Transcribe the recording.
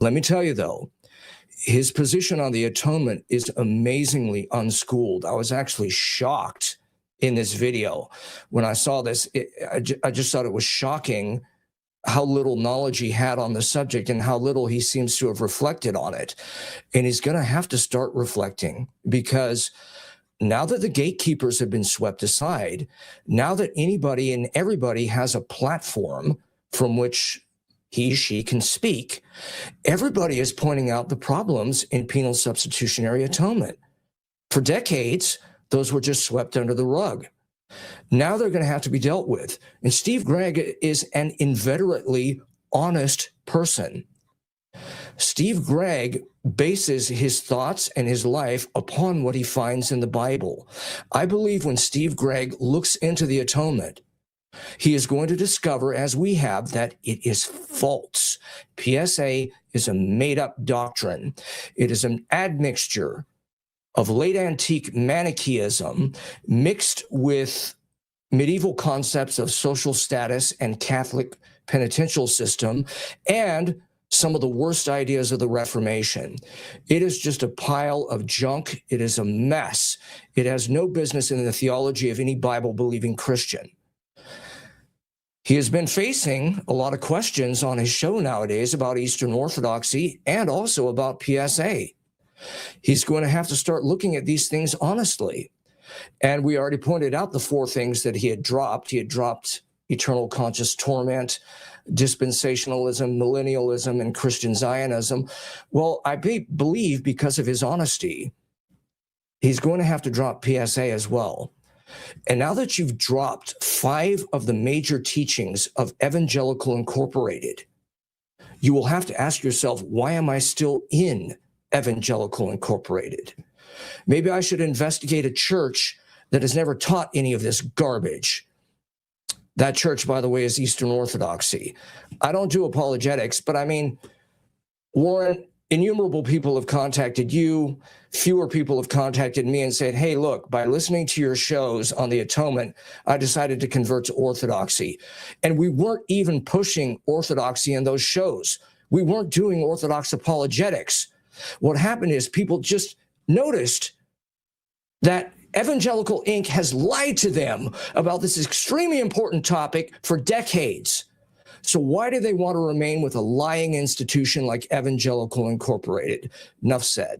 Let me tell you, though, his position on the atonement is amazingly unschooled. I was actually shocked in this video when I saw this. I just thought it was shocking how little knowledge he had on the subject and how little he seems to have reflected on it. And he's going to have to start reflecting, because now that the gatekeepers have been swept aside, now that anybody and everybody has a platform from which he, she can speak, everybody is pointing out the problems in penal substitutionary atonement. For decades, those were just swept under the rug. Now they're going to have to be dealt with. And Steve Gregg is an inveterately honest person. Steve Gregg bases his thoughts and his life upon what he finds in the Bible. I believe when Steve Gregg looks into the atonement, he is going to discover, as we have, that it is false. PSA is a made-up doctrine. It is an admixture of late antique Manichaeism mixed with medieval concepts of social status and Catholic penitential system, and some of the worst ideas of the Reformation. It is just a pile of junk. It is a mess. It has no business in the theology of any Bible-believing Christian. He has been facing a lot of questions on his show nowadays about Eastern Orthodoxy and also about PSA. He's going to have to start looking at these things honestly. And we already pointed out the 4 things that he had dropped. He had dropped eternal conscious torment, dispensationalism, millennialism, and Christian Zionism. Well, I believe because of his honesty, he's going to have to drop PSA as well. And now that you've dropped 5 of the major teachings of Evangelical Incorporated, you will have to ask yourself, why am I still in Evangelical Incorporated? Maybe I should investigate a church that has never taught any of this garbage. That church, by the way, is Eastern Orthodoxy. I don't do apologetics, but I mean, Warren, innumerable people have contacted you. Fewer people have contacted me and said, hey, look, by listening to your shows on the atonement, I decided to convert to Orthodoxy. And we weren't even pushing Orthodoxy in those shows. We weren't doing Orthodox apologetics. What happened is people just noticed that Evangelical Inc. has lied to them about this extremely important topic for decades. So why do they want to remain with a lying institution like Evangelical Incorporated? Enough said.